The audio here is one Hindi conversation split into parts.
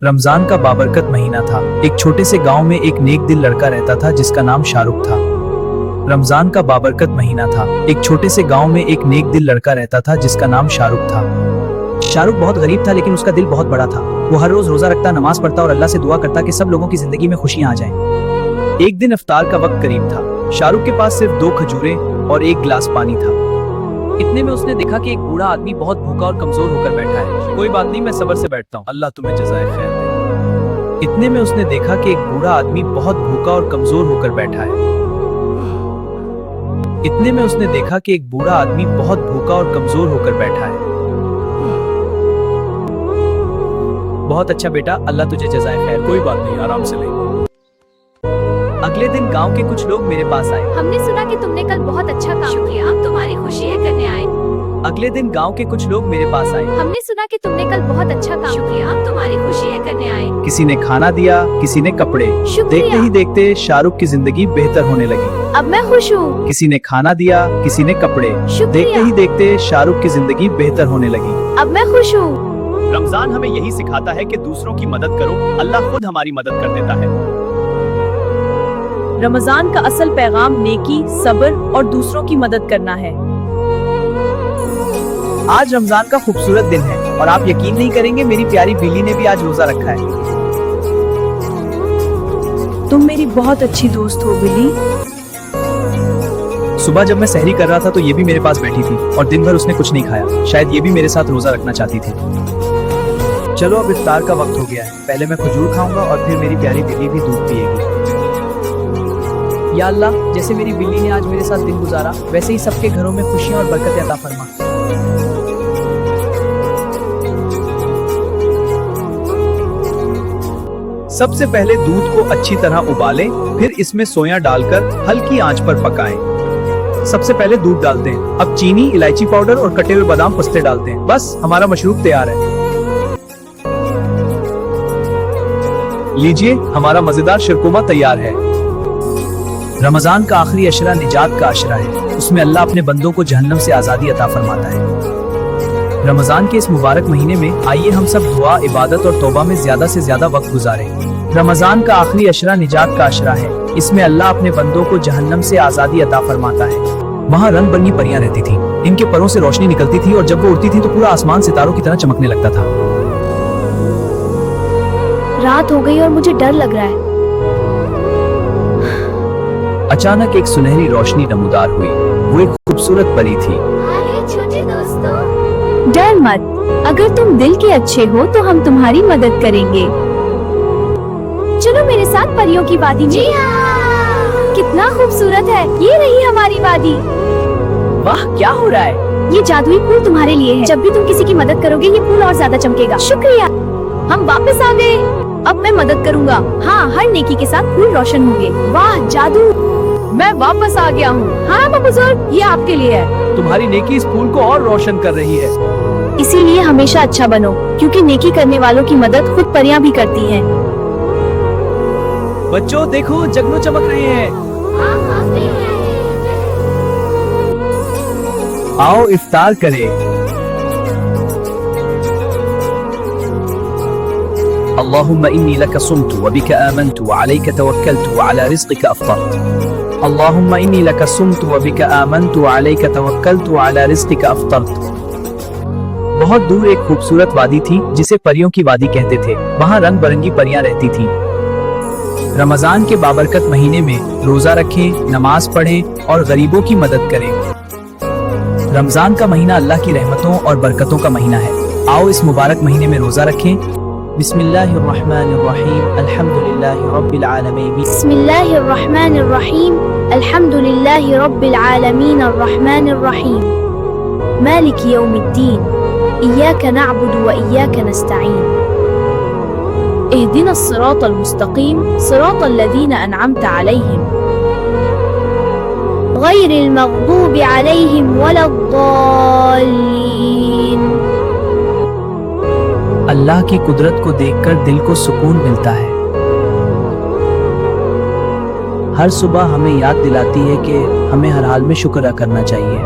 रमजान का बाबरकत महीना था। एक छोटे से गांव में एक नेक दिल लड़का रहता था जिसका नाम शाहरुख था। रमजान का बाबरकत महीना था। एक छोटे से गांव में एक नेक दिल लड़का रहता था जिसका नाम शाहरुख था। शाहरुख बहुत गरीब था लेकिन उसका दिल बहुत बड़ा था। वो हर रोज रोजा रखता, नमाज पढ़ता और अल्लाह से दुआ करता कि सब लोगों की जिंदगी में खुशियां आ जाएं। एक दिन इफ्तार का वक्त करीब था। शाहरुख के पास सिर्फ 2 खजूरें और 1 गिलास पानी था। इतने में उसने देखा कि एक बूढ़ा आदमी बहुत भूखा और कमजोर होकर बैठा है। कोई बात नहीं, मैं सब्र से बैठता हूँ, अल्लाह तुम्हें जज़ाए खैर दे। इतने में उसने देखा कि एक बूढ़ा आदमी बहुत भूखा और कमजोर होकर बैठा है। इतने में उसने देखा कि एक बूढ़ा आदमी बहुत भूखा और कमजोर होकर बैठा है। बहुत अच्छा बेटा, अल्लाह तुझे जज़ाए खैर। कोई बात नहीं, आराम से ले। अगले दिन गांव के कुछ लोग मेरे पास आए। हमने सुना कि तुमने कल बहुत अच्छा काम किया, हम तुम्हारी खुशी है करने आए। अगले दिन गांव के कुछ लोग मेरे पास आए। हमने सुना कि तुमने कल बहुत अच्छा काम किया, हम तुम्हारी खुशी है करने आए। किसी ने खाना दिया, किसी ने कपड़े। देखते शुक्रिया। ही देखते शाहरुख की जिंदगी बेहतर होने लगी। अब मैं खुश हूँ। किसी ने खाना दिया, किसी ने कपड़े। देखते शुक्रिया। ही देखते शाहरुख की जिंदगी बेहतर होने लगी। अब मैं खुश हूँ। रमजान हमें यही सिखाता है कि दूसरों की मदद करो, अल्लाह खुद हमारी मदद कर देता है। रमजान का असल पैगाम नेकी, सब्र और दूसरों की मदद करना है। आज रमजान का खूबसूरत दिन है और आप यकीन नहीं करेंगे, मेरी प्यारी बिल्ली ने भी आज रोजा रखा है। तुम मेरी बहुत अच्छी दोस्त हो बिल्ली। सुबह जब मैं सहरी कर रहा था तो ये भी मेरे पास बैठी थी और दिन भर उसने कुछ नहीं खाया। शायद ये भी मेरे साथ रोजा रखना चाहती थी। चलो अब इफ्तार का वक्त हो गया है। पहले मैं खजूर खाऊंगा और फिर मेरी प्यारी बिल्ली भी दूध पिएगी। या अल्लाह, जैसे मेरी बिल्ली ने आज मेरे साथ दिन गुजारा, वैसे ही सबके घरों में खुशियां और बरकतें अता फरमा। सबसे पहले दूध को अच्छी तरह उबालें, फिर इसमें सोया डालकर हल्की आंच पर पकाएं। सबसे पहले दूध डालते हैं, अब चीनी, इलायची पाउडर और कटे हुए बादाम पिस्ते डालते हैं। बस हमारा मशरूब तैयार है। लीजिए, हमारा मजेदार शिरकुमा तैयार है। रमजान का आखिरी अशरा निजात का अशरा है। उसमें अल्लाह अपने बंदों को जहन्नम से आजादी अता फरमाता है। रमजान के इस मुबारक महीने में आइए हम सब दुआ, इबादत और तौबा में ज्यादा से ज्यादा वक्त गुजारें। रमजान का आखिरी अशरा निजात का अशरा है। इसमें अल्लाह अपने बंदों को जहन्नम से आजादी अता फरमाता है। वहाँ रंग बिरंगी परियां रहती थी। इनके परों से रोशनी निकलती थी और जब वो उड़ती थी तो पूरा आसमान सितारों की तरह चमकने लगता था। रात हो गई और मुझे डर लग रहा है। अचानक एक सुनहरी रोशनी नमूदार हुई। वो एक खूबसूरत परी थी। छोटे दोस्तों, डर मत, अगर तुम दिल के अच्छे हो तो हम तुम्हारी मदद करेंगे। चलो मेरे साथ परियों की वादी में। कितना खूबसूरत है, ये रही हमारी वादी। वाह, क्या हो रहा है? ये जादुई फूल तुम्हारे लिए है। जब भी तुम किसी की मदद करोगे ये फूल और ज्यादा चमकेगा। शुक्रिया। हम वापस आ गए। अब मैं मदद करूंगा। हाँ, हर नेकी के साथ फूल रोशन होंगे। वाह, जादू। मैं वापस आ गया हूँ। हाँ बाबा बुजुर्ग, ये आपके लिए है। तुम्हारी नेकी इस फूल को और रोशन कर रही है। इसीलिए हमेशा अच्छा बनो, क्योंकि नेकी करने वालों की मदद खुद परियां भी करती हैं। बच्चों देखो, जगनू चमक रहे हैं। आओ इफ्तार करें। अल्लाहुम्मा इन्नी लका सुम्तु व बिका आमन्तु व अलैका तवक्कलतु व अला रिज़्क़िका अफ़्तरतु। अल्लाहुम्मा इन्नी लका सुम्तु व बिका आमन्तु व अलैका तवक्कलतु व अला रिज़्क़िका अफ़्तरतु। बहुत दूर एक खूबसूरत वादी थी जिसे परियों की वादी कहते थे। वहाँ रंग बिरंगी परियां रहती थीं। रमजान के बाबरकत महीने में रोजा रखें, नमाज पढ़ें और गरीबों की मदद करें। रमजान का महीना अल्लाह की रहमतों और बरकतों का महीना है। आओ इस मुबारक महीने में रोजा रखें। बिस्मिल्लाहिर्रहमानिर्रहीम, अल्हम्दुलिल्लाहि रब्बिल आलमीन। बिस्मिल्लाहिर्रहमानिर्रहीम, अल्हम्दुलिल्लाहि रब्बिल आलमीन, अर्रहमानिर्रहीम, मालिक यौमिद्दीन, इय्याका नअबुदु व इय्याका नस्तईन, इहदिना अस्सिरातल मुस्तकीम, सिरातल लज़ीना अनअमता अलैहिम, गैरिल मग़दूबि अलैहिम वलद्दाल्लीन। अल्लाह की कुदरत को देखकर दिल को सुकून मिलता है। हर सुबह हमें याद दिलाती है कि हमें हर हाल में शुक्र अदा करना चाहिए।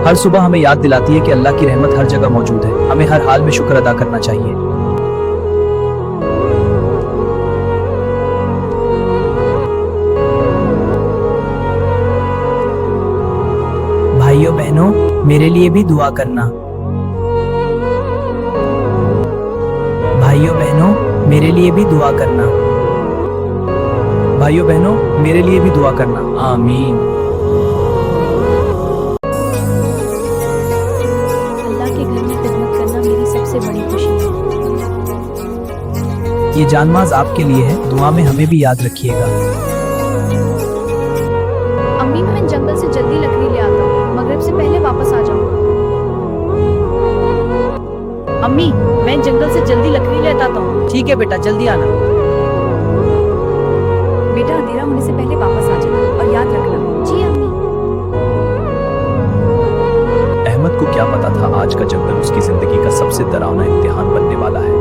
हर सुबह हमें याद दिलाती है कि अल्लाह की रहमत हर जगह मौजूद है। हमें हर हाल में शुक्र अदा करना चाहिए। भाइयों बहनों, मेरे लिए भी दुआ करना। भाइयों बहनों, मेरे लिए भी दुआ करना। भाइयों बहनों, मेरे लिए भी दुआ करना। आमीन। अल्लाह के घर में खिदमत करना मेरी सबसे बड़ी खुशी है। ये जानमाज आपके लिए है, दुआ में हमें भी याद रखिएगा। अम्मी, मैं जंगल से जल्दी लकड़ी ले आता हूँ, मगरिब से पहले वापस आ जाऊंगा। अम्मी, मैं जंगल से जल्दी लकड़ी ले आता हूँ। ठीक है बेटा, जल्दी आना। बेटा, अंधेरा होने से पहले वापस आ जाना और याद रखना। जी अम्मी। अहमद को क्या पता था आज का जंगल उसकी जिंदगी का सबसे डरावना इम्तिहान बनने वाला है।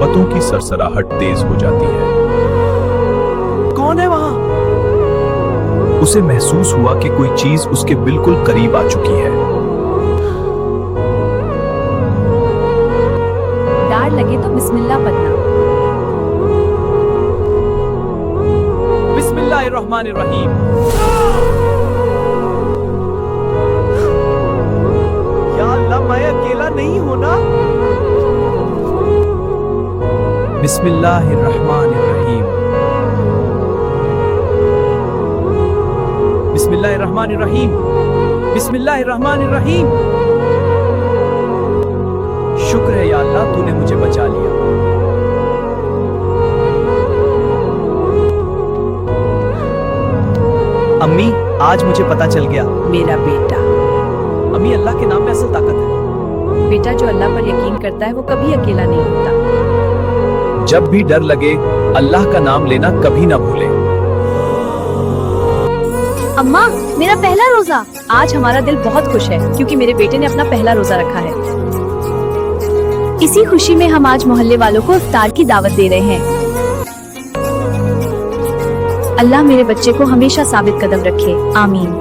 पतों की सरसराहट तेज हो जाती है। कौन है वहाँ? उसे महसूस हुआ कि कोई चीज उसके बिल्कुल करीब आ चुकी है। डर लगे तो बिस्मिल्लाह पढ़ना। बिस्मिल्लाहिर्रहमानिर्रहीम। या अल्लाह, मैं अकेला नहीं हूं ना? बिस्मिल्लाहिर्रहमानिर्रहीम। बिस्मिल्लाहिर्रहमानिर्रहीम। बिस्मिल्लाहिर्रहमानिर्रहीम। शुक्र है या अल्लाह, तूने मुझे बचा लिया। अम्मी, आज मुझे पता चल गया। मेरा बेटा, अम्मी, अल्लाह के नाम में असल ताकत है। बेटा जो अल्लाह पर यकीन करता है वो कभी अकेला नहीं होता। जब भी डर लगे, अल्लाह का नाम लेना कभी ना भूलें। अम्मा, मेरा पहला रोजा। आज हमारा दिल बहुत खुश है क्योंकि मेरे बेटे ने अपना पहला रोजा रखा है। इसी खुशी में हम आज मोहल्ले वालों को इफ्तार की दावत दे रहे हैं। अल्लाह मेरे बच्चे को हमेशा साबित कदम रखे, आमीन।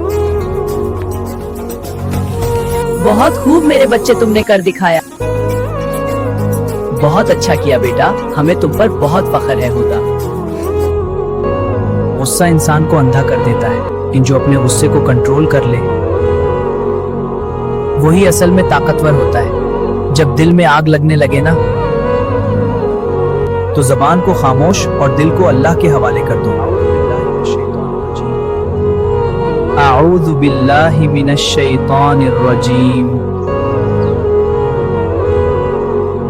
बहुत खूब मेरे बच्चे, तुमने कर दिखाया। बहुत अच्छा किया बेटा, हमें तुम पर बहुत फख्र है। होता गुस्सा इंसान को अंधा कर देता है, लेकिन जो अपने गुस्से को कंट्रोल कर ले वही असल में ताकतवर होता है। जब दिल में आग लगने लगे ना, तो जबान को खामोश और दिल को अल्लाह के हवाले कर दो। आऊज़ु बिल्लाहि मिनश शैतानिर रजीम।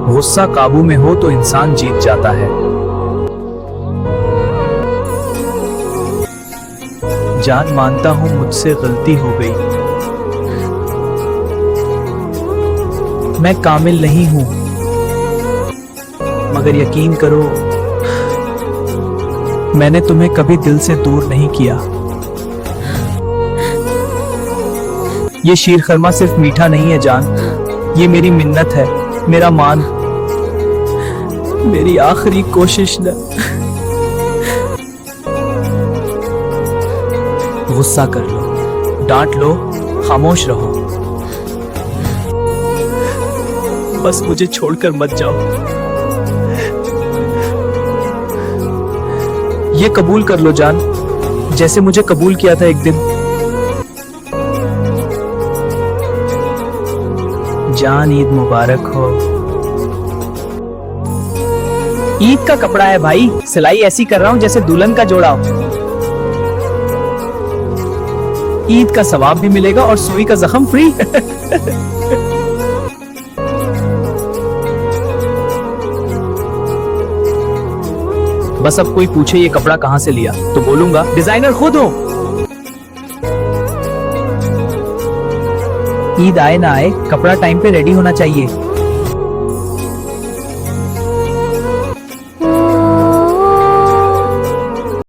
गुस्सा काबू में हो तो इंसान जीत जाता है। जान, मानता हूं मुझसे गलती हो गई। मैं कामिल नहीं हूं, मगर यकीन करो मैंने तुम्हें कभी दिल से दूर नहीं किया। ये शीर खरमा सिर्फ मीठा नहीं है जान, ये मेरी मिन्नत है, मेरा मान, मेरी आखिरी कोशिश न। गुस्सा कर लो, डांट लो, खामोश रहो, बस मुझे छोड़कर मत जाओ। ये कबूल कर लो जान, जैसे मुझे कबूल किया था एक दिन। जान, ईद मुबारक हो। ईद का कपड़ा है भाई, सिलाई ऐसी कर रहा हूं जैसे दुल्हन का जोड़ा हो। ईद का सवाब भी मिलेगा और सुई का जख्म फ्री। बस अब कोई पूछे ये कपड़ा कहां से लिया तो बोलूंगा डिजाइनर खुद हो। ईद आए ना आए, कपड़ा टाइम पे रेडी होना चाहिए।